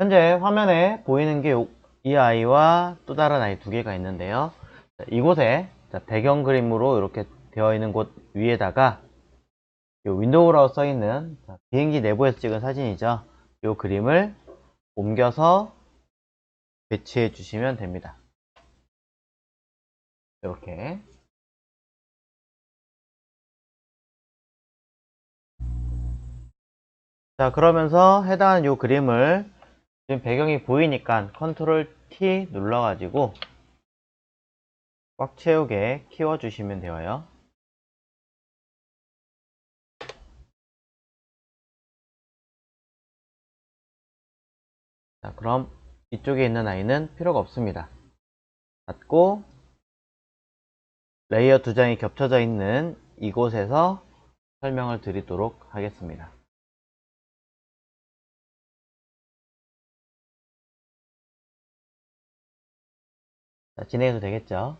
현재 화면에 보이는 게 이 아이와 또 다른 아이 두 개가 있는데요. 이곳에 배경 그림으로 이렇게 되어 있는 곳 위에다가 윈도우라고 써 있는 비행기 내부에서 찍은 사진이죠. 이 그림을 옮겨서 배치해 주시면 됩니다. 이렇게. 자, 그러면서 해당하는 이 그림을 지금 배경이 보이니까 컨트롤 T 눌러가지고 꽉 채우게 키워주시면 되어요. 자, 그럼 이쪽에 있는 아이는 필요가 없습니다. 닫고 레이어 두 장이 겹쳐져 있는 이곳에서 설명을 드리도록 하겠습니다. 자, 진행해도 되겠죠?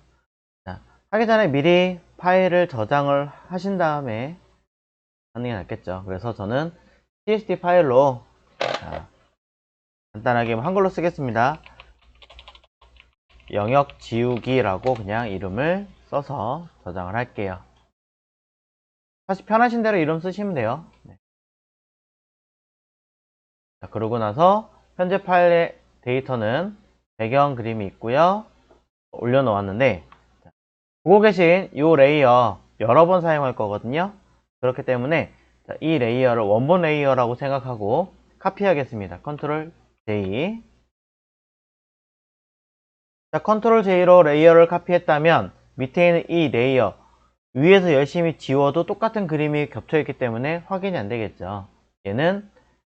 자, 하기 전에 미리 파일을 저장을 하신 다음에 하는 게 낫겠죠. 그래서 저는 txt 파일로 간단하게 한글로 쓰겠습니다. 영역 지우기라고 그냥 이름을 써서 저장을 할게요. 사실 편하신 대로 이름 쓰시면 돼요. 네. 자, 그러고 나서 현재 파일의 데이터는 배경 그림이 있고요. 올려놓았는데 보고 계신 이 레이어 여러 번 사용할 거거든요. 그렇기 때문에 이 레이어를 원본 레이어라고 생각하고 카피하겠습니다. 컨트롤 J. 자, 컨트롤 J로 레이어를 카피했다면 밑에 있는 이 레이어 위에서 열심히 지워도 똑같은 그림이 겹쳐있기 때문에 확인이 안 되겠죠. 얘는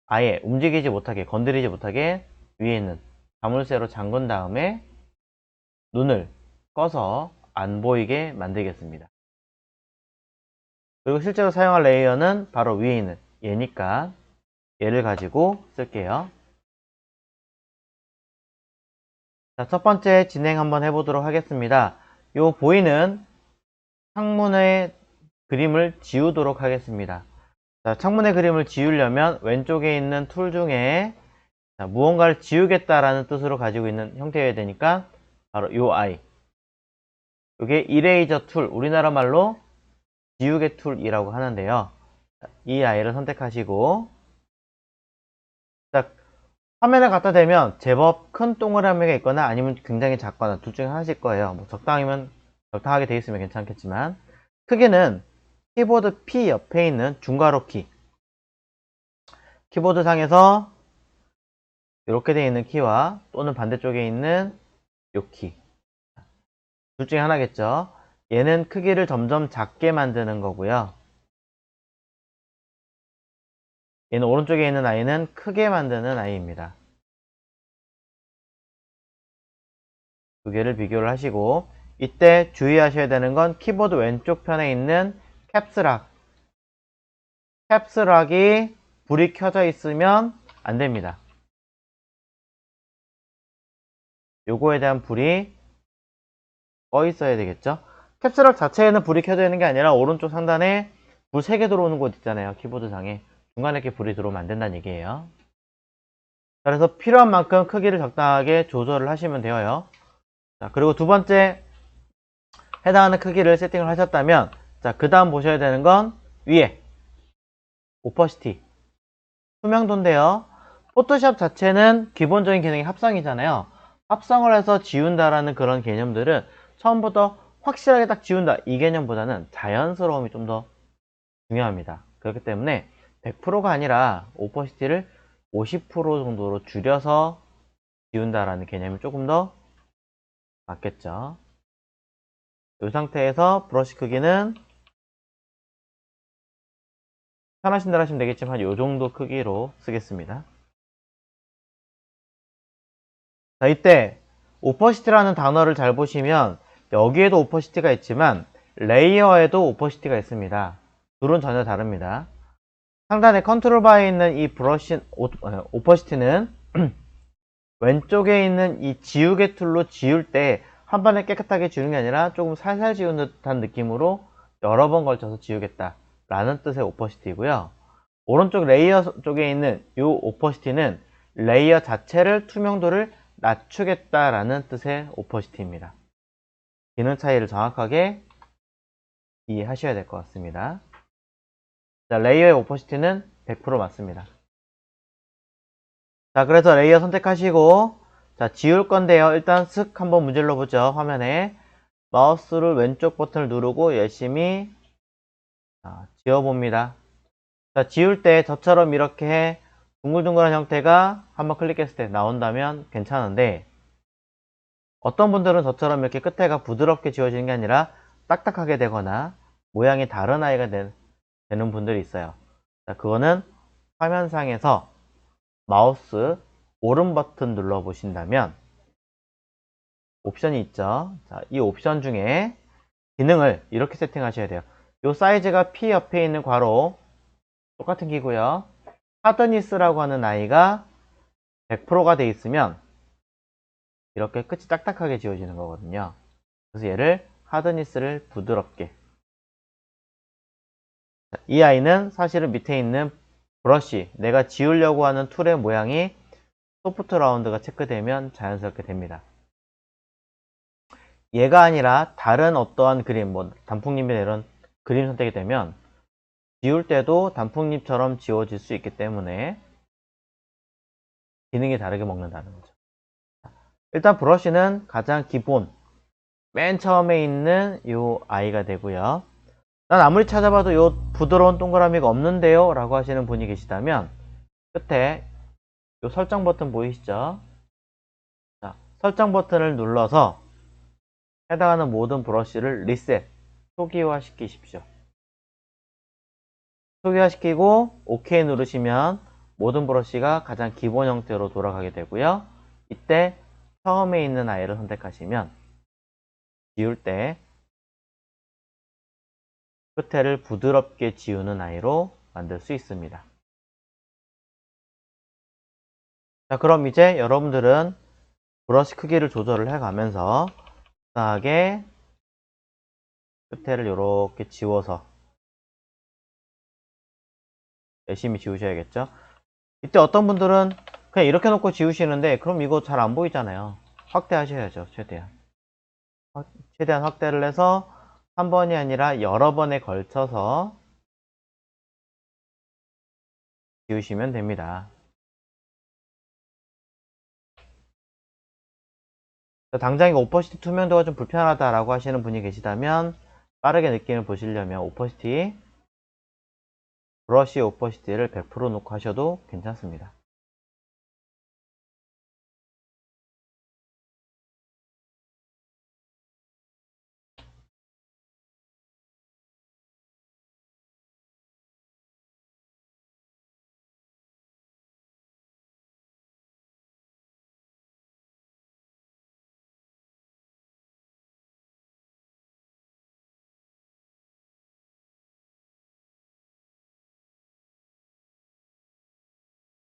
아예 움직이지 못하게, 건드리지 못하게 위에 있는 자물쇠로 잠근 다음에 눈을 꺼서 안 보이게 만들겠습니다. 그리고 실제로 사용할 레이어는 바로 위에 있는 얘니까 얘를 가지고 쓸게요. 자, 첫 번째 진행 한번 해보도록 하겠습니다. 요 보이는 창문의 그림을 지우도록 하겠습니다. 자, 창문의 그림을 지우려면 왼쪽에 있는 툴 중에 무언가를 지우겠다라는 뜻으로 가지고 있는 형태여야 되니까 바로 요 아이. 이게 이레이저 툴, 우리나라 말로 지우개 툴이라고 하는데요. 이 아이를 선택하시고 자, 화면에 갖다 대면 제법 큰 동그라미가 있거나 아니면 굉장히 작거나 둘 중에 하나일 거예요. 뭐 적당하게 되어 있으면 괜찮겠지만 크기는 키보드 P 옆에 있는 중괄호 키, 키보드 상에서 이렇게 되어 있는 키와 또는 반대쪽에 있는 이 키, 둘 중에 하나겠죠. 얘는 크기를 점점 작게 만드는 거고요. 얘는 오른쪽에 있는 아이는 크게 만드는 아이입니다. 두 개를 비교를 하시고 이때 주의하셔야 되는 건 키보드 왼쪽 편에 있는 캡스락, 캡스락이 불이 켜져 있으면 안 됩니다. 요거에 대한 불이 꺼 있어야 되겠죠. 캡스락 자체에는 불이 켜져 있는 게 아니라 오른쪽 상단에 불 3개 들어오는 곳 있잖아요. 키보드 상에 중간에 이렇게 불이 들어오면 안 된다는 얘기예요. 그래서 필요한 만큼 크기를 적당하게 조절을 하시면 되어요. 자, 그리고 두 번째 해당하는 크기를 세팅을 하셨다면 자, 그 다음 보셔야 되는 건 위에 오퍼시티, 투명도인데요. 포토샵 자체는 기본적인 기능이 합성이잖아요. 합성을 해서 지운다라는 그런 개념들은 처음부터 확실하게 딱 지운다 이 개념보다는 자연스러움이 좀 더 중요합니다. 그렇기 때문에 100%가 아니라 오퍼시티를 50% 정도로 줄여서 지운다라는 개념이 조금 더 맞겠죠. 이 상태에서 브러쉬 크기는 편하신 대로 하시면 되겠지만 이 정도 크기로 쓰겠습니다. 자, 이때 오퍼시티라는 단어를 잘 보시면 여기에도 오퍼시티가 있지만 레이어에도 오퍼시티가 있습니다. 둘은 전혀 다릅니다. 상단에 컨트롤 바에 있는 이 브러쉬 오퍼시티는 왼쪽에 있는 이 지우개 툴로 지울 때 한 번에 깨끗하게 지우는 게 아니라 조금 살살 지운 듯한 느낌으로 여러 번 걸쳐서 지우겠다 라는 뜻의 오퍼시티고요. 오른쪽 레이어 쪽에 있는 이 오퍼시티는 레이어 자체를 투명도를 낮추겠다라는 뜻의 오퍼시티입니다. 기능 차이를 정확하게 이해하셔야 될 것 같습니다. 자, 레이어의 오퍼시티는 100% 맞습니다. 자, 그래서 레이어 선택하시고, 자, 지울 건데요. 일단 쓱 한번 문질러 보죠. 화면에 마우스를 왼쪽 버튼을 누르고 열심히 지워봅니다. 자, 지울 때 저처럼 이렇게 둥글둥글한 형태가 한번 클릭했을 때 나온다면 괜찮은데, 어떤 분들은 저처럼 이렇게 끝에가 부드럽게 지워지는 게 아니라 딱딱하게 되거나 모양이 다른 아이가 되는 분들이 있어요. 자, 그거는 화면상에서 마우스 오른 버튼 눌러 보신다면 옵션이 있죠. 자, 이 옵션 중에 기능을 이렇게 세팅하셔야 돼요. 이 사이즈가 P 옆에 있는 괄호 똑같은 키고요. 하드니스라고 하는 아이가 100%가 돼 있으면 이렇게 끝이 딱딱하게 지워지는 거거든요. 그래서 얘를 하드니스를 부드럽게. 이 아이는 사실은 밑에 있는 브러쉬, 내가 지우려고 하는 툴의 모양이 소프트 라운드가 체크되면 자연스럽게 됩니다. 얘가 아니라 다른 어떠한 그림, 뭐 단풍잎이나 이런 그림 선택이 되면 지울 때도 단풍잎처럼 지워질 수 있기 때문에 기능이 다르게 먹는다는 거죠. 일단 브러쉬는 가장 기본, 맨 처음에 있는 이 아이가 되고요. 난 아무리 찾아봐도 이 부드러운 동그라미가 없는데요 라고 하시는 분이 계시다면 끝에 이 설정 버튼 보이시죠? 자, 설정 버튼을 눌러서 해당하는 모든 브러쉬를 리셋, 초기화 시키십시오. 초기화 시키고 OK 누르시면 모든 브러쉬가 가장 기본 형태로 돌아가게 되고요. 이때 처음에 있는 아이를 선택하시면 지울 때 끝에를 부드럽게 지우는 아이로 만들 수 있습니다. 자, 그럼 이제 여러분들은 브러쉬 크기를 조절을 해가면서 적당하게 끝에를 이렇게 지워서 열심히 지우셔야겠죠. 이때 어떤 분들은 그냥 이렇게 놓고 지우시는데 그럼 이거 잘 안 보이잖아요. 확대하셔야죠. 최대한 확대를 해서 한 번이 아니라 여러 번에 걸쳐서 지우시면 됩니다. 당장 이거 오퍼시티 투명도가 좀 불편하다라고 하시는 분이 계시다면 빠르게 느낌을 보시려면 오퍼시티 브러쉬 오퍼시티를 100% 놓고 하셔도 괜찮습니다.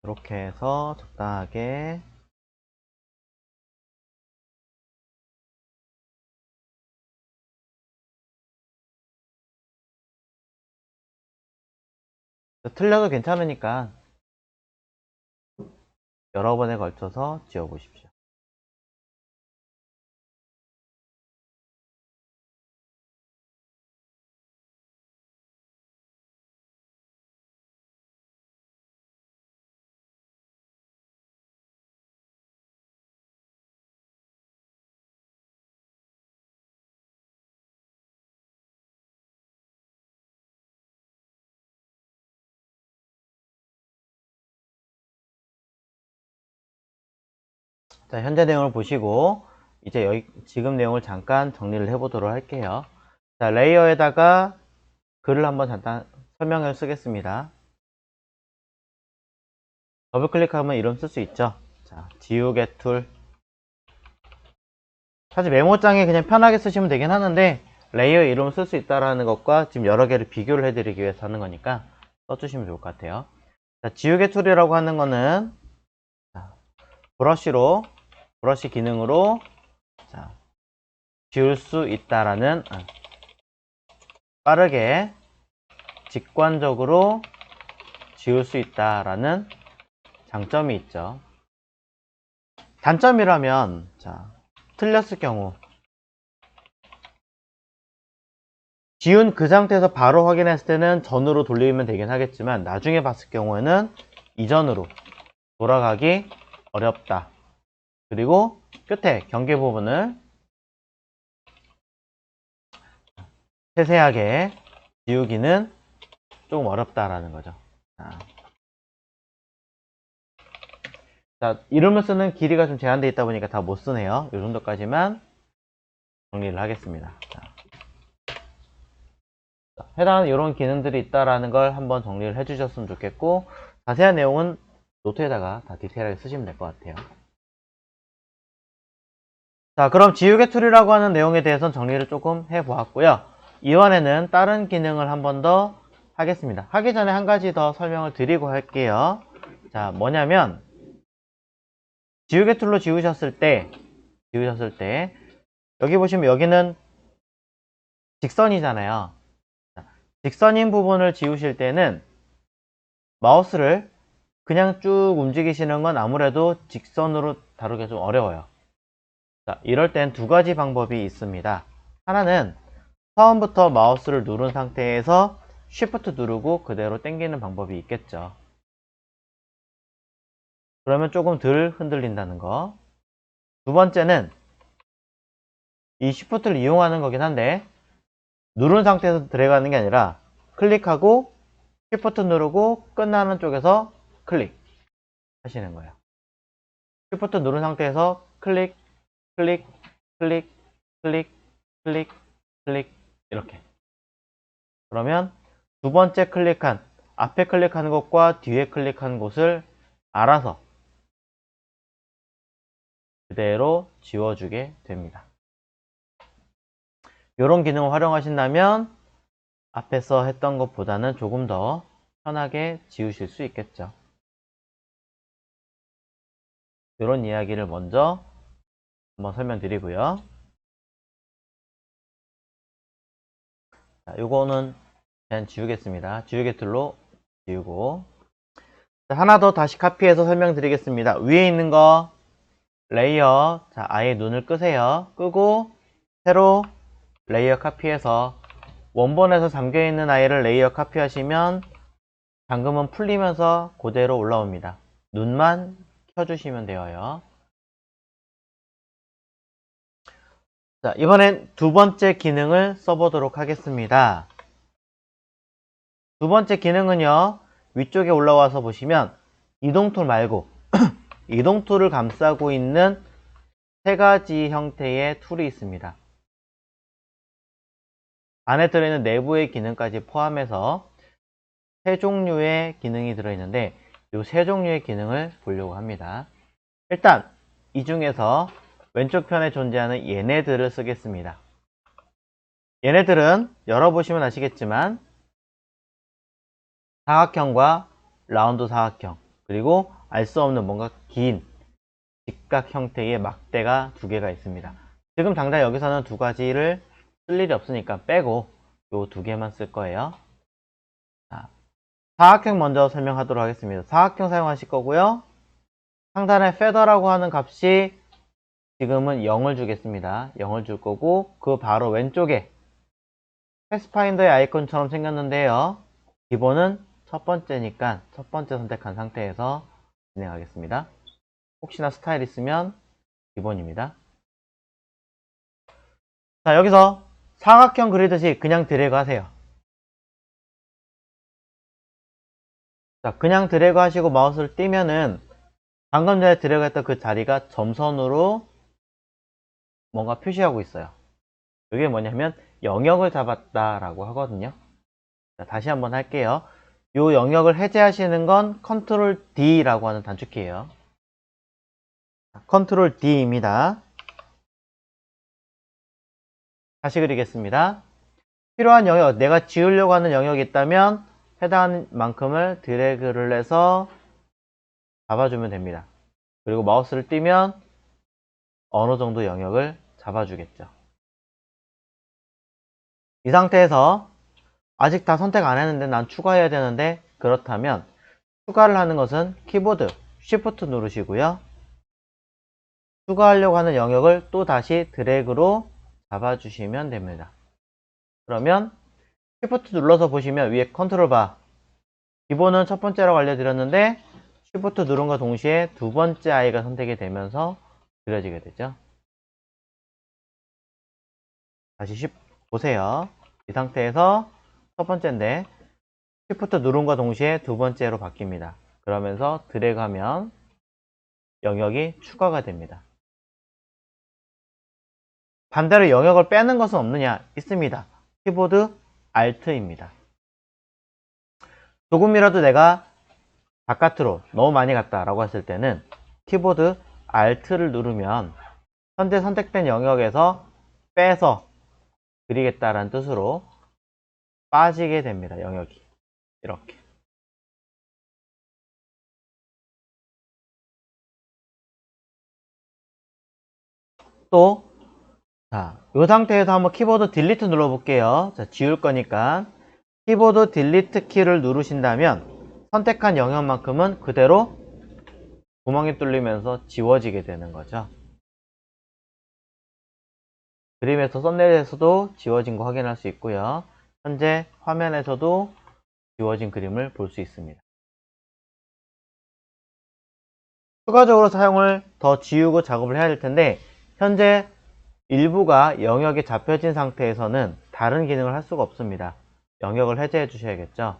이렇게 해서 적당하게 틀려도 괜찮으니까 여러 번에 걸쳐서 지워보십시오. 자, 현재 내용을 보시고 이제 여기 지금 내용을 잠깐 정리를 해보도록 할게요. 자, 레이어에다가 글을 한번 잠깐 설명을 쓰겠습니다. 더블 클릭하면 이름 쓸 수 있죠. 자, 지우개 툴. 사실 메모장에 그냥 편하게 쓰시면 되긴 하는데 레이어 이름을 쓸 수 있다는 것과 지금 여러 개를 비교를 해드리기 위해서 하는 거니까 써주시면 좋을 것 같아요. 자, 지우개 툴이라고 하는 거는 브러쉬 기능으로 지울 수 있다라는 빠르게 직관적으로 지울 수 있다라는 장점이 있죠. 단점이라면, 자, 틀렸을 경우, 지운 그 상태에서 바로 확인했을 때는 전으로 돌리면 되긴 하겠지만, 나중에 봤을 경우에는 이전으로 돌아가기 어렵다. 그리고 끝에 경계 부분을 세세하게 지우기는 조금 어렵다라는 거죠. 자, 이름을 쓰는 길이가 좀 제한되어 있다 보니까 다 못 쓰네요. 이 정도까지만 정리를 하겠습니다. 자, 해당 이런 기능들이 있다라는 걸 한번 정리를 해주셨으면 좋겠고, 자세한 내용은 노트에다가 다 디테일하게 쓰시면 될 것 같아요. 자, 그럼 지우개 툴이라고 하는 내용에 대해서는 정리를 조금 해보았고요. 이번에는 다른 기능을 한 번 더 하겠습니다. 하기 전에 한 가지 더 설명을 드리고 할게요. 자, 뭐냐면 지우개 툴로 지우셨을 때 여기 보시면 여기는 직선이잖아요. 직선인 부분을 지우실 때는 마우스를 그냥 쭉 움직이시는 건 아무래도 직선으로 다루기 좀 어려워요. 자, 이럴 땐 두 가지 방법이 있습니다. 하나는 처음부터 마우스를 누른 상태에서 Shift 누르고 그대로 당기는 방법이 있겠죠. 그러면 조금 덜 흔들린다는 거. 두 번째는 이 Shift를 이용하는 거긴 한데, 누른 상태에서 들어가는 게 아니라 클릭하고 Shift 누르고 끝나는 쪽에서 클릭 하시는 거예요. Shift 누른 상태에서 클릭, 클릭, 클릭, 클릭, 클릭, 클릭 이렇게. 그러면 두 번째 클릭한 앞에 클릭하는 곳과 뒤에 클릭하는 곳을 알아서 그대로 지워주게 됩니다. 이런 기능을 활용하신다면 앞에서 했던 것보다는 조금 더 편하게 지우실 수 있겠죠. 이런 이야기를 먼저 한번 설명드리고요. 자, 요거는 그냥 지우겠습니다. 지우개 툴로 지우고. 자, 하나 더 다시 카피해서 설명드리겠습니다. 위에 있는 거 레이어, 자, 아예 눈을 끄세요. 끄고 새로 레이어 카피해서 원본에서 잠겨있는 아이를 레이어 카피하시면 잠금은 풀리면서 그대로 올라옵니다. 눈만 켜주시면 되어요. 자, 이번엔 두 번째 기능을 써보도록 하겠습니다. 두 번째 기능은요, 위쪽에 올라와서 보시면 이동 툴 말고 이동 툴을 감싸고 있는 세 가지 형태의 툴이 있습니다. 안에 들어있는 내부의 기능까지 포함해서 세 종류의 기능이 들어있는데 이 세 종류의 기능을 보려고 합니다. 일단 이 중에서 왼쪽 편에 존재하는 얘네들을 쓰겠습니다. 얘네들은 열어보시면 아시겠지만 사각형과 라운드 사각형, 그리고 알 수 없는 뭔가 긴 직각 형태의 막대가 두 개가 있습니다. 지금 당장 여기서는 두 가지를 쓸 일이 없으니까 빼고 요 두 개만 쓸 거예요. 자, 사각형 먼저 설명하도록 하겠습니다. 사각형 사용하실 거고요. 상단에 feather라고 하는 값이 지금은 0을 주겠습니다. 0을 줄 거고, 그 바로 왼쪽에 패스파인더의 아이콘처럼 생겼는데요. 기본은 첫 번째니까 첫 번째 선택한 상태에서 진행하겠습니다. 혹시나 스타일 있으면 기본입니다. 자, 여기서 사각형 그리듯이 그냥 드래그 하세요. 자, 그냥 드래그 하시고 마우스를 띄면은 방금 전에 드래그 했던 그 자리가 점선으로 뭔가 표시하고 있어요. 이게 뭐냐면 영역을 잡았다라고 하거든요. 자, 다시 한번 할게요. 이 영역을 해제하시는 건 컨트롤 D라고 하는 단축키예요. 컨트롤 D입니다. 다시 그리겠습니다. 필요한 영역, 내가 지우려고 하는 영역이 있다면 해당하는 만큼을 드래그를 해서 잡아주면 됩니다. 그리고 마우스를 띄면 어느 정도 영역을 잡아주겠죠. 이 상태에서 아직 다 선택 안 했는데 난 추가해야 되는데, 그렇다면 추가를 하는 것은 키보드 Shift 누르시고요. 추가하려고 하는 영역을 또 다시 드래그로 잡아주시면 됩니다. 그러면 Shift 눌러서 보시면 위에 컨트롤 바, 기본은 첫 번째라고 알려드렸는데 Shift 누른과 동시에 두 번째 아이가 선택이 되면서 그려지게 되죠. 다시 보세요. 이 상태에서 첫 번째인데 Shift 누른과 동시에 두 번째로 바뀝니다. 그러면서 드래그하면 영역이 추가가 됩니다. 반대로 영역을 빼는 것은 없느냐? 있습니다. 키보드 Alt입니다. 조금이라도 내가 바깥으로 너무 많이 갔다 라고 했을 때는 키보드 Alt를 누르면 현재 선택된 영역에서 빼서 그리겠다라는 뜻으로 빠지게 됩니다. 영역이 이렇게. 또 자, 이 상태에서 한번 키보드 딜리트 눌러 볼게요. 자, 지울 거니까 키보드 딜리트 키를 누르신다면 선택한 영역만큼은 그대로 구멍이 뚫리면서 지워지게 되는 거죠. 그림에서 썸네일에서도 지워진 거 확인할 수 있고요. 현재 화면에서도 지워진 그림을 볼 수 있습니다. 추가적으로 사용을 더 지우고 작업을 해야 될 텐데 현재 일부가 영역에 잡혀진 상태에서는 다른 기능을 할 수가 없습니다. 영역을 해제해 주셔야겠죠.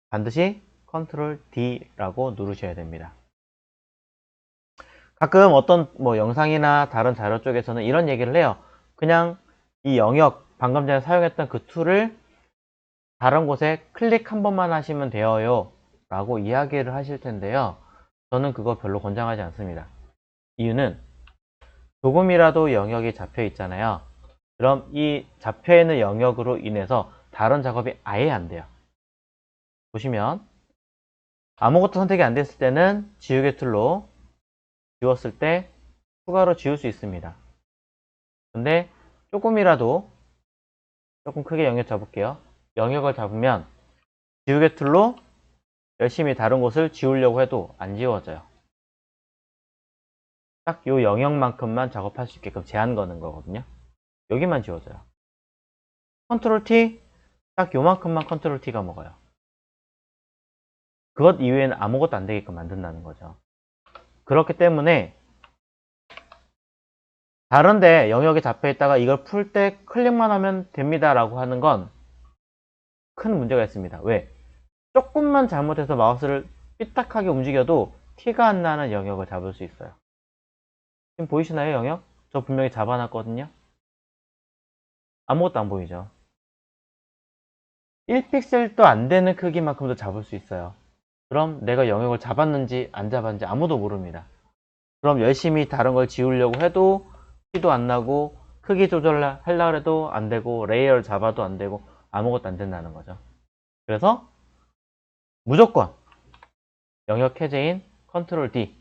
반드시 컨트롤 D라고 누르셔야 됩니다. 가끔 어떤 영상이나 다른 자료 쪽에서는 이런 얘기를 해요. 그냥 이 영역, 방금 전에 사용했던 그 툴을 다른 곳에 클릭 한 번만 하시면 돼요 라고 이야기를 하실 텐데요. 저는 그거 별로 권장하지 않습니다. 이유는 조금이라도 영역이 잡혀 있잖아요. 그럼 이 잡혀 있는 영역으로 인해서 다른 작업이 아예 안 돼요. 보시면 아무것도 선택이 안 됐을 때는 지우개 툴로 지웠을 때 추가로 지울 수 있습니다. 근데 조금이라도 조금 크게 영역 잡을게요. 영역을 잡으면 지우개 툴로 열심히 다른 곳을 지우려고 해도 안 지워져요. 딱 요 영역만큼만 작업할 수 있게끔 제한 거는 거거든요. 여기만 지워져요. 컨트롤 T, 딱 요만큼만 컨트롤 T가 먹어요. 그것 이외에는 아무것도 안 되게끔 만든다는 거죠. 그렇기 때문에 다른데 영역에 잡혀 있다가 이걸 풀 때 클릭만 하면 됩니다 라고 하는 건 큰 문제가 있습니다. 왜? 조금만 잘못해서 마우스를 삐딱하게 움직여도 티가 안 나는 영역을 잡을 수 있어요. 지금 보이시나요, 영역? 저 분명히 잡아놨거든요. 아무것도 안 보이죠. 1픽셀도 안 되는 크기만큼도 잡을 수 있어요. 그럼 내가 영역을 잡았는지 안 잡았는지 아무도 모릅니다. 그럼 열심히 다른 걸 지우려고 해도 티도 안 나고 크기 조절하려고 해도 안 되고 레이어를 잡아도 안 되고 아무것도 안 된다는 거죠. 그래서 무조건 영역 해제인 컨트롤 D,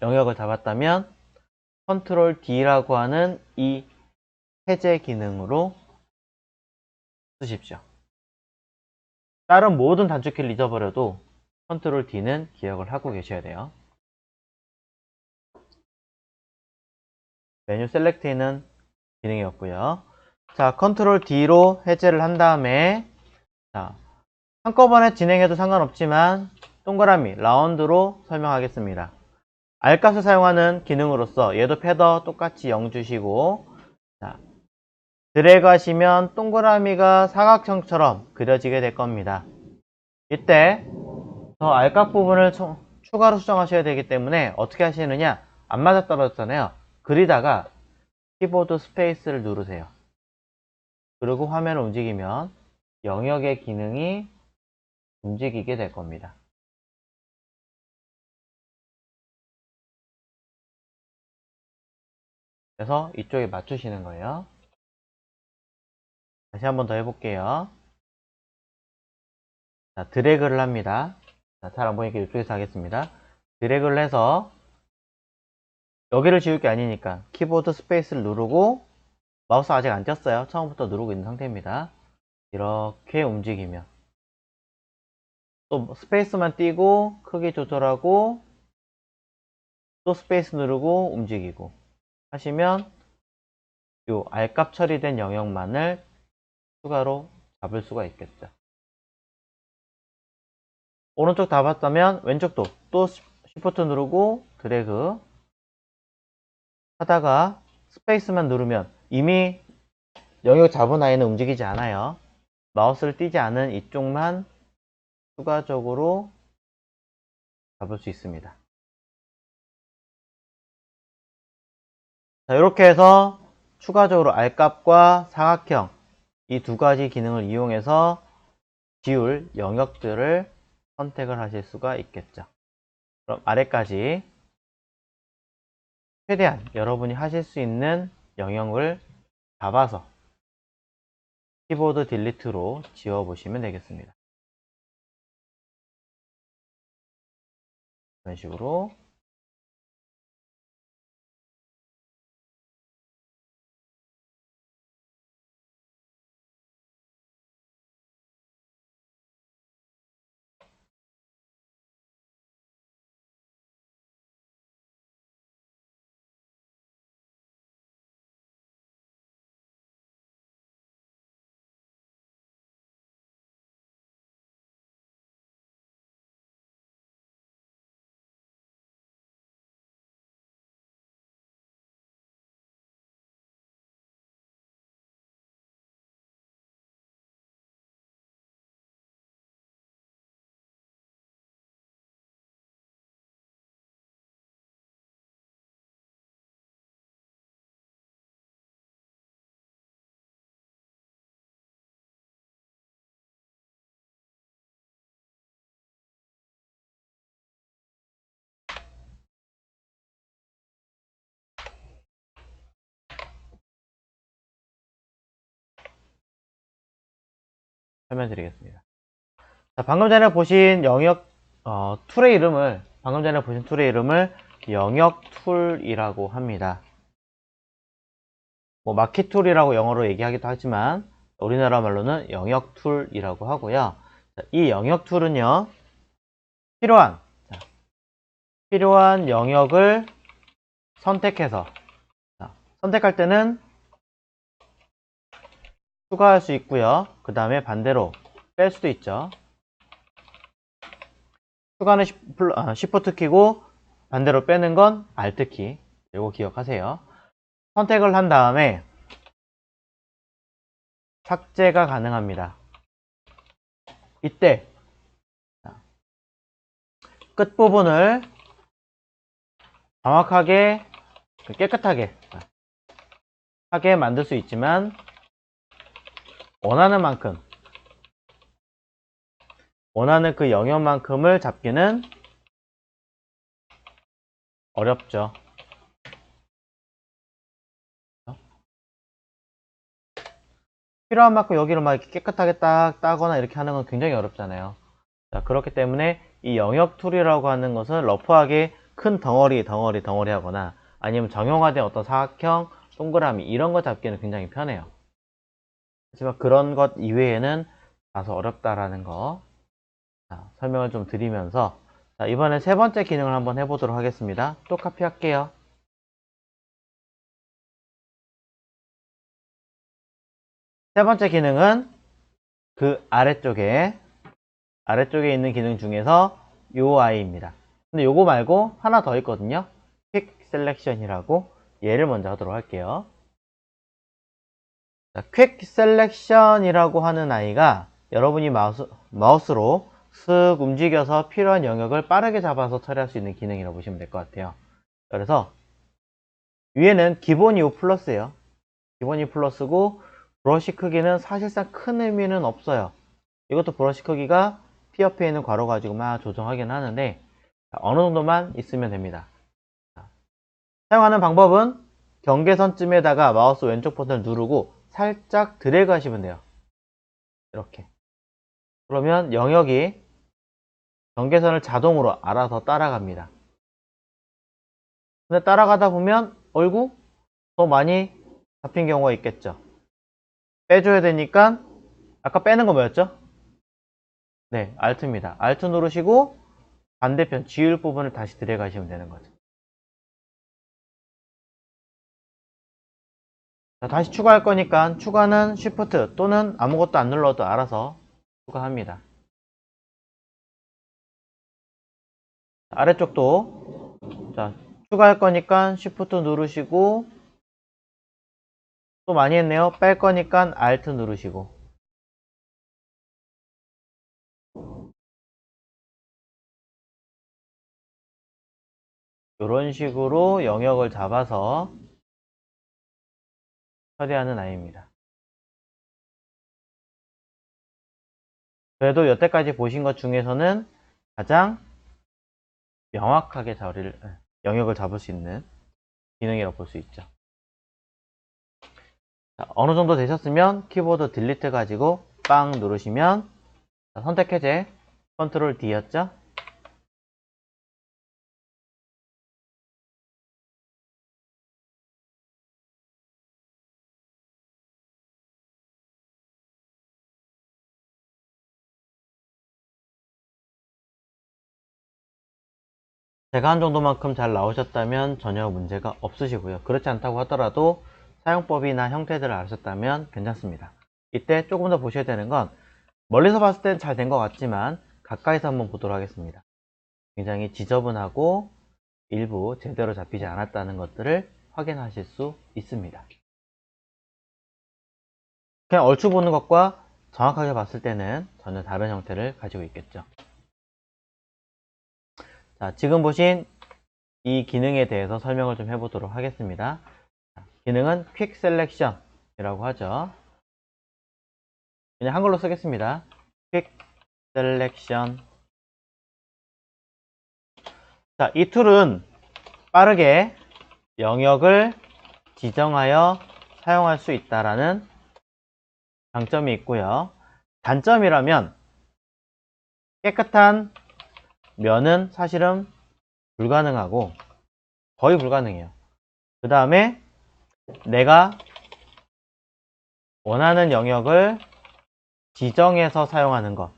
영역을 잡았다면 컨트롤 D라고 하는 이 해제 기능으로 쓰십시오. 다른 모든 단축키를 잊어버려도 컨트롤 D는 기억을 하고 계셔야 돼요. 메뉴 셀렉트에는 기능이 없고요. 자, 컨트롤 D로 해제를 한 다음에 자, 한꺼번에 진행해도 상관없지만 동그라미, 라운드로 설명하겠습니다. R값을 사용하는 기능으로서 얘도 패더 똑같이 0 주시고 자, 드래그 하시면 동그라미가 사각형처럼 그려지게 될 겁니다. 이때 저 R값 부분을 추가로 수정하셔야 되기 때문에 어떻게 하시느냐, 안 맞아떨어졌잖아요. 그리다가 키보드 스페이스를 누르세요. 그리고 화면을 움직이면 영역의 기능이 움직이게 될 겁니다. 그래서 이쪽에 맞추시는 거예요. 다시 한번 더 해볼게요. 자, 드래그를 합니다. 자, 잘 안 보이니까 이쪽에서 하겠습니다. 드래그를 해서 여기를 지울 게 아니니까 키보드 스페이스를 누르고 마우스 아직 안 떴어요. 처음부터 누르고 있는 상태입니다. 이렇게 움직이면 또 스페이스만 띄고 크기 조절하고 또 스페이스 누르고 움직이고 하시면 요 R값 처리된 영역만을 추가로 잡을 수가 있겠죠. 오른쪽 다 봤다면 왼쪽도 또 Shift 누르고 드래그 하다가 스페이스만 누르면 이미 영역 잡은 아이는 움직이지 않아요. 마우스를 띄지 않은 이쪽만 추가적으로 잡을 수 있습니다. 자, 이렇게 해서 추가적으로 R값과 사각형 이 두 가지 기능을 이용해서 지울 영역들을 선택을 하실 수가 있겠죠. 그럼 아래까지 최대한 여러분이 하실 수 있는 영역을 잡아서 키보드 딜리트로 지워보시면 되겠습니다. 이런 식으로 설명드리겠습니다. 자, 방금 전에 보신 툴의 이름을 영역 툴이라고 합니다. 뭐 마켓 툴이라고 영어로 얘기하기도 하지만 우리나라 말로는 영역 툴이라고 하고요. 자, 이 영역 툴은요, 필요한 영역을 선택해서 선택할 때는 추가할 수 있고요. 그 다음에 반대로 뺄 수도 있죠. 추가는 Shift 키고 반대로 빼는 건 Alt 키. 이거 기억하세요. 선택을 한 다음에 삭제가 가능합니다. 이때 끝부분을 정확하게 깨끗하게 하게 만들 수 있지만 원하는 그 영역만큼을 잡기는 어렵죠. 필요한 만큼 여기를 막 이렇게 깨끗하게 딱 따거나 이렇게 하는 건 굉장히 어렵잖아요. 자, 그렇기 때문에 이 영역 툴이라고 하는 것은 러프하게 큰 덩어리 하거나 아니면 정형화된 어떤 사각형, 동그라미 이런 거 잡기는 굉장히 편해요. 하지만 그런 것 이외에는 다소 어렵다라는 거 설명을 좀 드리면서 자, 이번엔 세 번째 기능을 한번 해보도록 하겠습니다. 또 카피할게요. 세 번째 기능은 그 아래쪽에 있는 기능 중에서 요 아이입니다. 근데 요거 말고 하나 더 있거든요. 퀵 셀렉션이라고 얘를 먼저 하도록 할게요. 퀵 셀렉션이라고 하는 아이가 여러분이 마우스로 쓱 움직여서 필요한 영역을 빠르게 잡아서 처리할 수 있는 기능이라고 보시면 될 것 같아요. 그래서 위에는 기본이 플러스예요. 기본이 플러스고 브러쉬 크기는 사실상 큰 의미는 없어요. 이것도 브러쉬 크기가 P 옆에 있는 괄호 가지고 막 조정하긴 하는데 어느 정도만 있으면 됩니다. 사용하는 방법은 경계선쯤에다가 마우스 왼쪽 버튼을 누르고 살짝 드래그 하시면 돼요. 이렇게. 그러면 영역이 경계선을 자동으로 알아서 따라갑니다. 근데 따라가다 보면 얼굴 더 많이 잡힌 경우가 있겠죠. 빼줘야 되니까 아까 빼는 거 뭐였죠? 네, Alt입니다. Alt 누르시고 반대편 지울 부분을 다시 드래그 하시면 되는 거죠. 자, 다시 추가할 거니까 추가는 Shift 또는 아무것도 안 눌러도 알아서 추가합니다. 아래쪽도 자, 추가할 거니까 Shift 누르시고 또 많이 했네요. 뺄 거니까 Alt 누르시고 이런 식으로 영역을 잡아서 처리하는 아이입니다. 그래도 여태까지 보신 것 중에서는 가장 명확하게 영역을 잡을 수 있는 기능이라고 볼 수 있죠. 자, 어느 정도 되셨으면 키보드 딜리트 가지고 빵 누르시면 선택 해제 컨트롤 D였죠. 제가 한 정도만큼 잘 나오셨다면 전혀 문제가 없으시고요. 그렇지 않다고 하더라도 사용법이나 형태들을 아셨다면 괜찮습니다. 이때 조금 더 보셔야 되는 건 멀리서 봤을 땐 잘 된 것 같지만 가까이서 한번 보도록 하겠습니다. 굉장히 지저분하고 일부 제대로 잡히지 않았다는 것들을 확인하실 수 있습니다. 그냥 얼추 보는 것과 정확하게 봤을 때는 전혀 다른 형태를 가지고 있겠죠. 자, 지금 보신 이 기능에 대해서 설명을 좀 해보도록 하겠습니다. 기능은 Quick Selection 이라고 하죠. 그냥 한글로 쓰겠습니다. Quick Selection. 자, 이 툴은 빠르게 영역을 지정하여 사용할 수 있다라는 장점이 있고요. 단점이라면 깨끗한 면은 사실은 불가능하고 거의 불가능해요. 그 다음에 내가 원하는 영역을 지정해서 사용하는 것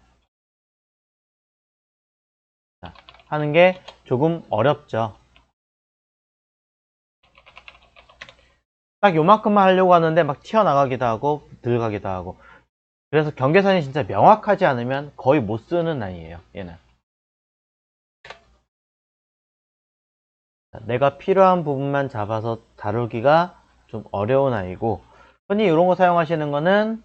하는 게 조금 어렵죠. 딱 요만큼만 하려고 하는데 막 튀어나가기도 하고 들어가기도 하고 그래서 경계선이 진짜 명확하지 않으면 거의 못 쓰는 아이예요. 얘는 내가 필요한 부분만 잡아서 다루기가 좀 어려운 아이고 흔히 이런 거 사용하시는 거는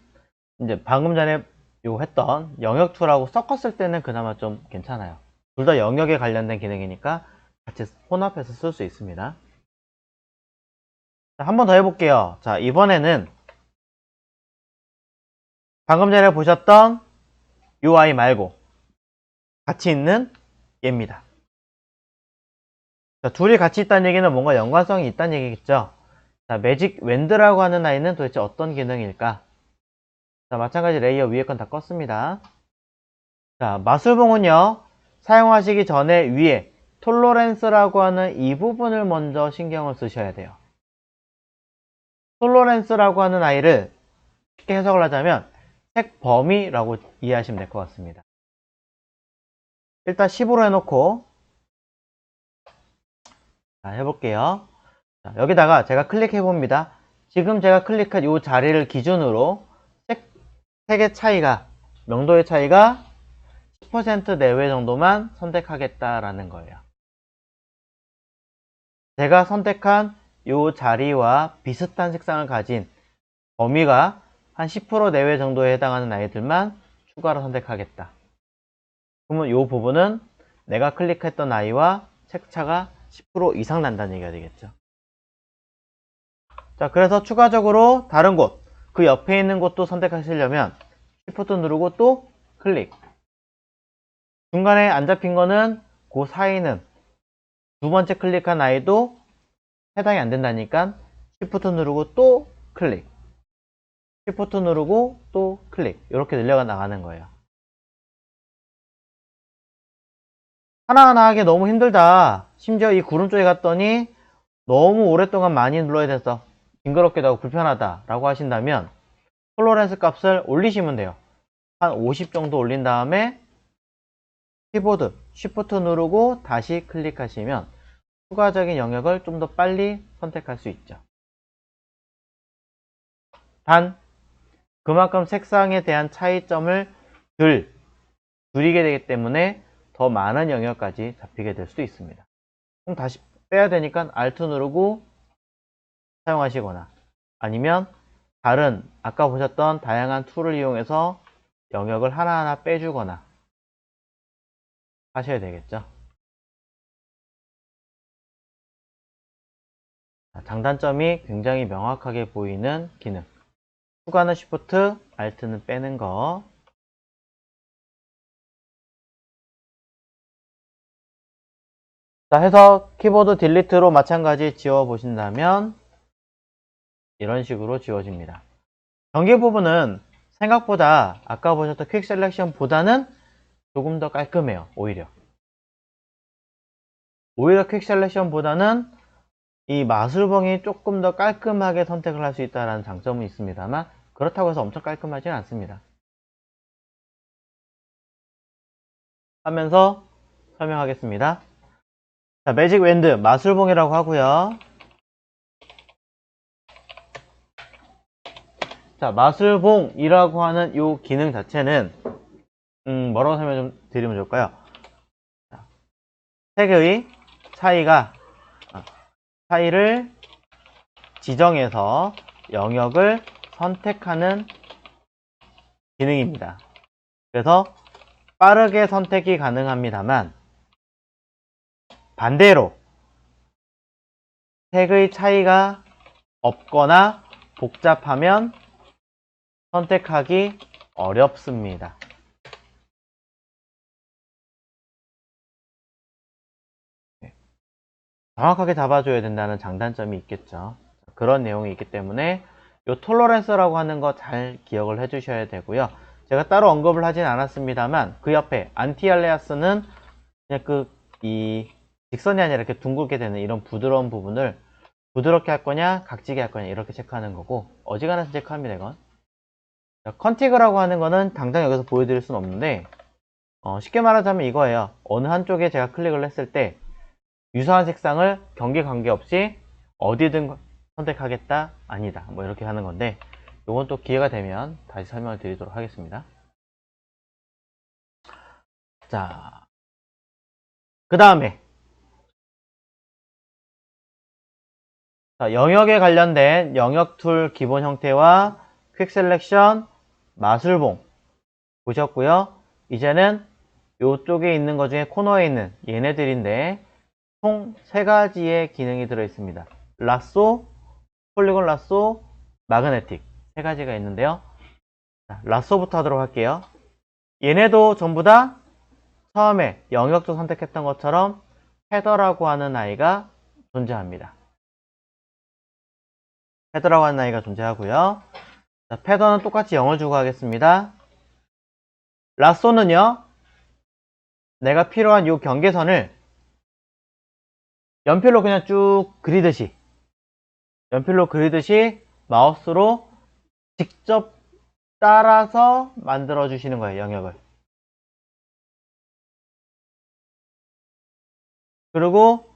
이제 방금 전에 요 했던 영역 툴하고 섞었을 때는 그나마 좀 괜찮아요. 둘 다 영역에 관련된 기능이니까 같이 혼합해서 쓸 수 있습니다. 한 번 더 해볼게요. 자, 이번에는 방금 전에 보셨던 요 아이 말고 같이 있는 얘입니다. 자, 둘이 같이 있다는 얘기는 뭔가 연관성이 있다는 얘기겠죠. 자, 매직 웬드라고 하는 아이는 도대체 어떤 기능일까? 자, 마찬가지 레이어 위에 건 다 껐습니다. 자, 마술봉은요, 사용하시기 전에 위에 톨러렌스라고 하는 이 부분을 먼저 신경을 쓰셔야 돼요. 톨러렌스라고 하는 아이를 쉽게 해석을 하자면 색 범위라고 이해하시면 될 것 같습니다. 일단 10으로 해놓고 자, 해볼게요. 자, 여기다가 제가 클릭해 봅니다. 지금 제가 클릭한 이 자리를 기준으로 색의 차이가 명도의 차이가 10% 내외 정도만 선택하겠다라는 거예요. 제가 선택한 이 자리와 비슷한 색상을 가진 범위가 한 10% 내외 정도에 해당하는 아이들만 추가로 선택하겠다. 그러면 이 부분은 내가 클릭했던 아이와 색차가 10% 이상 난다는 얘기가 되겠죠. 자, 그래서 추가적으로 다른 곳, 그 옆에 있는 곳도 선택하시려면 Shift 누르고 또 클릭. 중간에 안 잡힌 거는 그 사이는 두 번째 클릭한 아이도 해당이 안 된다니까 Shift 누르고 또 클릭. Shift 누르고 또 클릭. 이렇게 늘려가 나가는 거예요. 하나하나 하기 너무 힘들다. 심지어 이 구름 쪽에 갔더니 너무 오랫동안 많이 눌러야 돼서 징그럽기도 하고 불편하다 라고 하신다면 톨러렌스 값을 올리시면 돼요. 한 50 정도 올린 다음에 키보드 Shift 누르고 다시 클릭하시면 추가적인 영역을 좀 더 빨리 선택할 수 있죠. 단 그만큼 색상에 대한 차이점을 줄이게 되기 때문에 더 많은 영역까지 잡히게 될 수도 있습니다. 그럼 다시 빼야 되니까 Alt 누르고 사용하시거나 아니면 다른 아까 보셨던 다양한 툴을 이용해서 영역을 하나하나 빼주거나 하셔야 되겠죠. 장단점이 굉장히 명확하게 보이는 기능. 추가는 Shift, Alt는 빼는 거. 자, 해서 키보드 딜리트로 마찬가지 지워 보신다면 이런 식으로 지워집니다. 전개 부분은 생각보다 아까 보셨던 퀵 셀렉션보다는 조금 더 깔끔해요. 오히려 퀵 셀렉션보다는 이 마술봉이 조금 더 깔끔하게 선택을 할 수 있다는 장점은 있습니다만 그렇다고 해서 엄청 깔끔하지는 않습니다. 하면서 설명하겠습니다. 자, 매직 웬드 마술봉이라고 하고요. 자, 마술봉이라고 하는 이 기능 자체는 뭐라고 설명 좀 드리면 좋을까요? 색의 차이를 지정해서 영역을 선택하는 기능입니다. 그래서 빠르게 선택이 가능합니다만 반대로 색의 차이가 없거나 복잡하면 선택하기 어렵습니다. 정확하게 잡아줘야 된다는 장단점이 있겠죠. 그런 내용이 있기 때문에 이 톨러런스라고 하는 거 잘 기억을 해주셔야 되고요. 제가 따로 언급을 하진 않았습니다만 그 옆에 안티알레아스는 그냥 이 직선이 아니라 이렇게 둥글게 되는 이런 부드러운 부분을 부드럽게 할 거냐 각지게 할 거냐 이렇게 체크하는 거고 어지간해서 체크합니다. 이건 컨티그라고 하는 거는 당장 여기서 보여드릴 수는 없는데 쉽게 말하자면 이거예요. 어느 한쪽에 제가 클릭을 했을 때 유사한 색상을 경계 관계없이 어디든 선택하겠다 아니다 뭐 이렇게 하는 건데 이건 또 기회가 되면 다시 설명을 드리도록 하겠습니다. 자, 그 다음에 영역에 관련된 영역 툴 기본 형태와 퀵 셀렉션, 마술봉 보셨고요. 이제는 이쪽에 있는 것 중에 코너에 있는 얘네들인데 총 3가지의 기능이 들어 있습니다. 라쏘, 폴리곤 라쏘, 마그네틱 3가지가 있는데요. 자, 라쏘부터 하도록 할게요. 얘네도 전부 다 처음에 영역도 선택했던 것처럼 헤더라고 하는 아이가 존재합니다. 헤더라고 하는 아이가 존재하고요. 자, 패더는 똑같이 0을 주고 하겠습니다. 라쏘는요, 내가 필요한 이 경계선을 연필로 그냥 쭉 그리듯이 마우스로 직접 따라서 만들어 주시는 거예요. 영역을. 그리고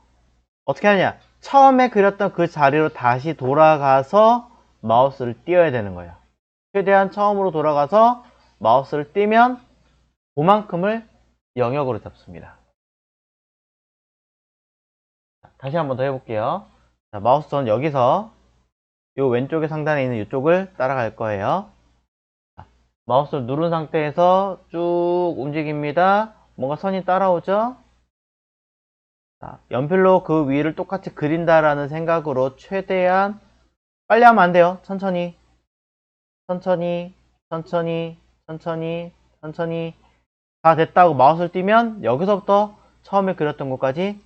어떻게 하냐, 처음에 그렸던 그 자리로 다시 돌아가서 마우스를 띄워야 되는 거예요. 최대한 처음으로 돌아가서 마우스를 띄면 그만큼을 영역으로 잡습니다. 다시 한 번 더 해볼게요. 자, 마우스는 여기서 이 왼쪽에 상단에 있는 이쪽을 따라갈 거예요. 자, 마우스를 누른 상태에서 쭉 움직입니다. 뭔가 선이 따라오죠? 자, 연필로 그 위를 똑같이 그린다라는 생각으로 최대한 빨리 하면 안 돼요. 천천히 다 됐다고 마우스를 띄면 여기서부터 처음에 그렸던 곳까지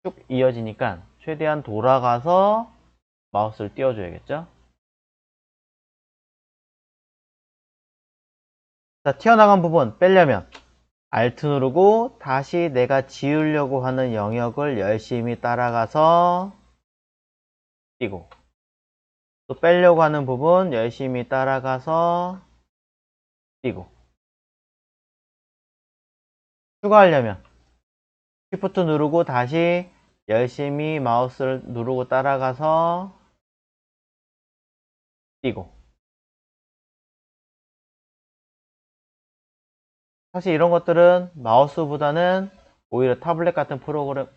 쭉 이어지니까 최대한 돌아가서 마우스를 띄워줘야겠죠. 자, 튀어나간 부분 빼려면 Alt 누르고 다시 내가 지우려고 하는 영역을 열심히 따라가서 띄고 또 빼려고 하는 부분 열심히 따라가서 띄고 추가하려면 Shift 누르고 다시 열심히 마우스를 누르고 따라가서 띄고 사실 이런 것들은 마우스보다는 오히려 타블렛 같은 프로그램,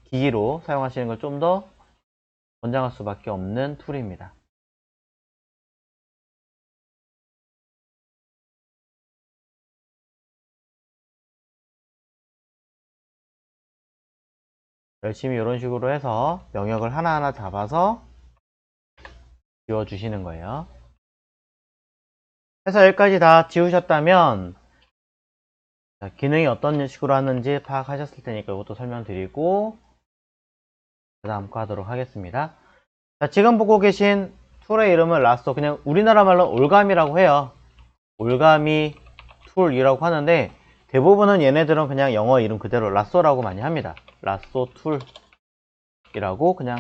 기기로 사용하시는 걸 좀 더 권장할 수밖에 없는 툴입니다. 열심히 이런 식으로 해서 영역을 하나하나 잡아서 지워주시는 거예요. 해서 여기까지 다 지우셨다면 기능이 어떤 식으로 하는지 파악하셨을 테니까 이것도 설명드리고 그 다음 거 하도록 하겠습니다. 자, 지금 보고 계신 툴의 이름은 라쏘, 그냥 우리나라 말로 올가미라고 해요. 올가미 툴이라고 하는데 대부분은 얘네들은 그냥 영어 이름 그대로 라쏘라고 많이 합니다. 라쏘 툴이라고 그냥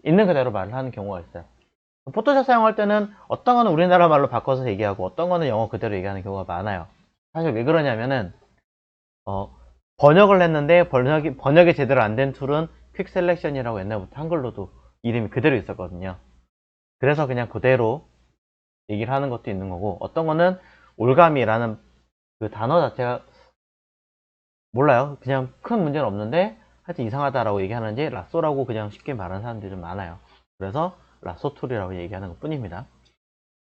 있는 그대로 말을 하는 경우가 있어요. 포토샵 사용할 때는 어떤 거는 우리나라 말로 바꿔서 얘기하고 어떤 거는 영어 그대로 얘기하는 경우가 많아요. 사실 왜 그러냐면은 번역을 했는데 번역이 제대로 안 된 툴은 퀵 셀렉션이라고 옛날부터 한글로도 이름이 그대로 있었거든요. 그래서 그냥 그대로 얘기를 하는 것도 있는 거고, 어떤 거는 올가미라는 그 단어 자체가 몰라요. 그냥 큰 문제는 없는데 하여튼 이상하다라고 얘기하는지 라쏘라고 그냥 쉽게 말하는 사람들이 좀 많아요. 그래서 라쏘 툴이라고 얘기하는 것 뿐입니다.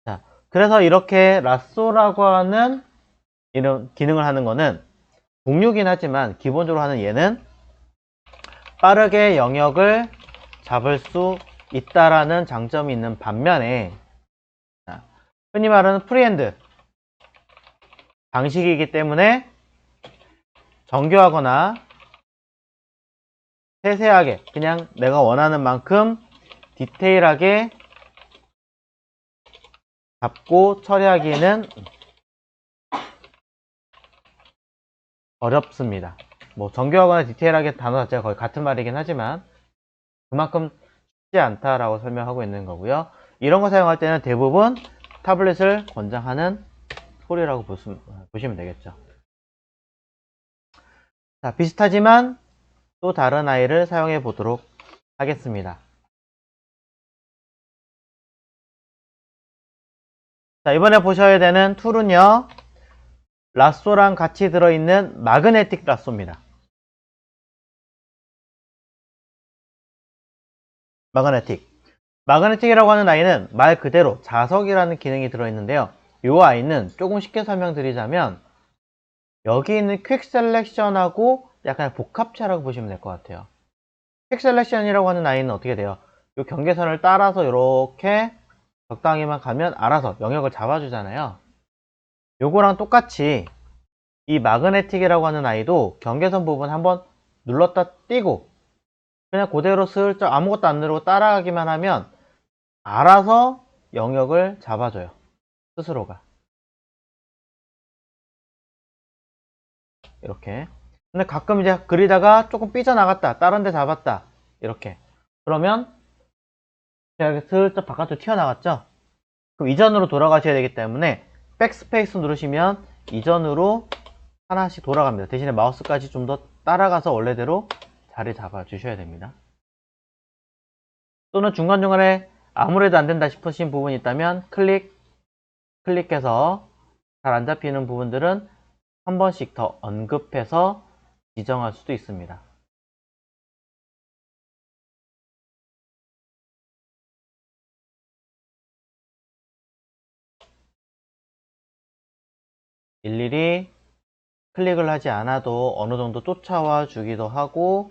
자, 그래서 이렇게 라쏘라고 하는 이런 기능을 하는 거는 동류긴 하지만 기본적으로 하는 얘는 빠르게 영역을 잡을 수 있다라는 장점이 있는 반면에 흔히 말하는 프리핸드 방식이기 때문에 정교하거나 세세하게 그냥 내가 원하는 만큼 디테일하게 잡고 처리하기에는 어렵습니다. 뭐 정교하거나 디테일하게 단어 자체가 거의 같은 말이긴 하지만 그만큼 쉽지 않다라고 설명하고 있는 거고요. 이런 거 사용할 때는 대부분 타블렛을 권장하는 툴이라고 보시면 되겠죠. 자, 비슷하지만 또 다른 아이를 사용해 보도록 하겠습니다. 자, 이번에 보셔야 되는 툴은요, 라쏘랑 같이 들어있는 마그네틱 라쏘입니다. 마그네틱이라고 하는 아이는 말 그대로 자석이라는 기능이 들어있는데요. 이 아이는 조금 쉽게 설명드리자면 여기 있는 퀵 셀렉션하고 약간 복합체라고 보시면 될 것 같아요. 퀵 셀렉션이라고 하는 아이는 어떻게 돼요? 이 경계선을 따라서 이렇게 적당히만 가면 알아서 영역을 잡아주잖아요. 요거랑 똑같이 이 마그네틱이라고 하는 아이도 경계선 부분 한번 눌렀다 띄고 그냥 그대로 슬쩍 아무것도 안 누르고 따라가기만 하면 알아서 영역을 잡아줘요. 스스로가. 이렇게. 근데 가끔 이제 그리다가 조금 삐져나갔다. 다른 데 잡았다. 이렇게. 그러면 제가 슬쩍 바깥으로 튀어나갔죠? 그럼 이전으로 돌아가셔야 되기 때문에 백스페이스 누르시면 이전으로 하나씩 돌아갑니다. 대신에 마우스까지 좀 더 따라가서 원래대로 자리 잡아 주셔야 됩니다. 또는 중간중간에 아무래도 안 된다 싶으신 부분이 있다면 클릭해서 잘 안 잡히는 부분들은 한 번씩 더 언급해서 지정할 수도 있습니다. 일일이 클릭을 하지 않아도 어느 정도 쫓아와 주기도 하고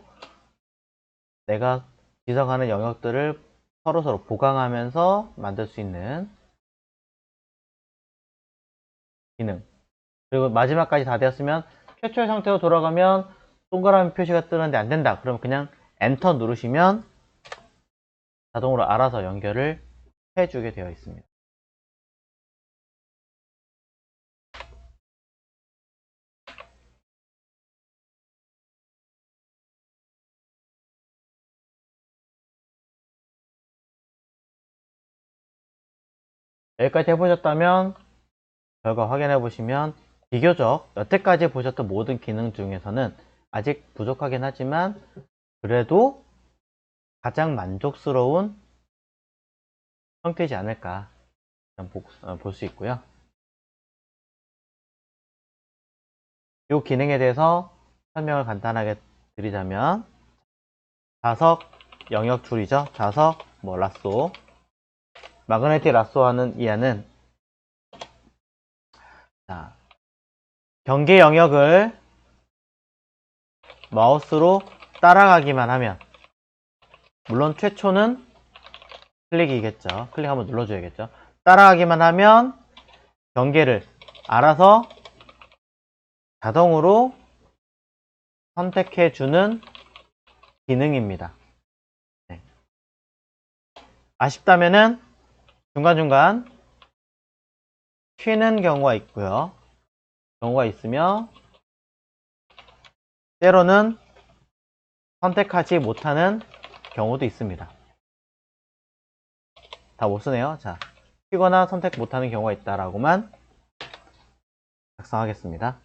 내가 지정하는 영역들을 서로서로 보강하면서 만들 수 있는 기능. 그리고 마지막까지 다 되었으면 캡처 상태로 돌아가면 동그라미 표시가 뜨는데 안 된다. 그럼 그냥 엔터 누르시면 자동으로 알아서 연결을 해주게 되어 있습니다. 여기까지 해보셨다면 결과 확인해 보시면 비교적 여태까지 보셨던 모든 기능 중에서는 아직 부족하긴 하지만 그래도 가장 만족스러운 형태이지 않을까 볼 수 있고요. 이 기능에 대해서 설명을 간단하게 드리자면 자석 영역 줄이죠. 자석 라쏘 마그네틱 라쏘와는 이하는 경계 영역을 마우스로 따라가기만 하면, 물론 최초는 클릭이겠죠. 클릭 한번 눌러줘야겠죠. 따라가기만 하면 경계를 알아서 자동으로 선택해주는 기능입니다. 네. 아쉽다면은 중간중간 쉬는 경우가 있고요. 경우가 있으며 때로는 선택하지 못하는 경우도 있습니다. 다 못쓰네요. 자, 쉬거나 선택 못하는 경우가 있다라고만 작성하겠습니다.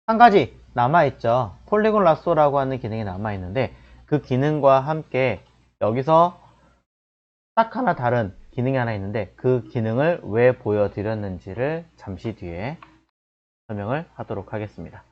한 가지 남아있죠. 폴리곤 라쏘라고 하는 기능이 남아있는데, 그 기능과 함께 여기서 딱 하나 다른 기능이 하나 있는데, 그 기능을 왜 보여드렸는지를 잠시 뒤에 설명을 하도록 하겠습니다.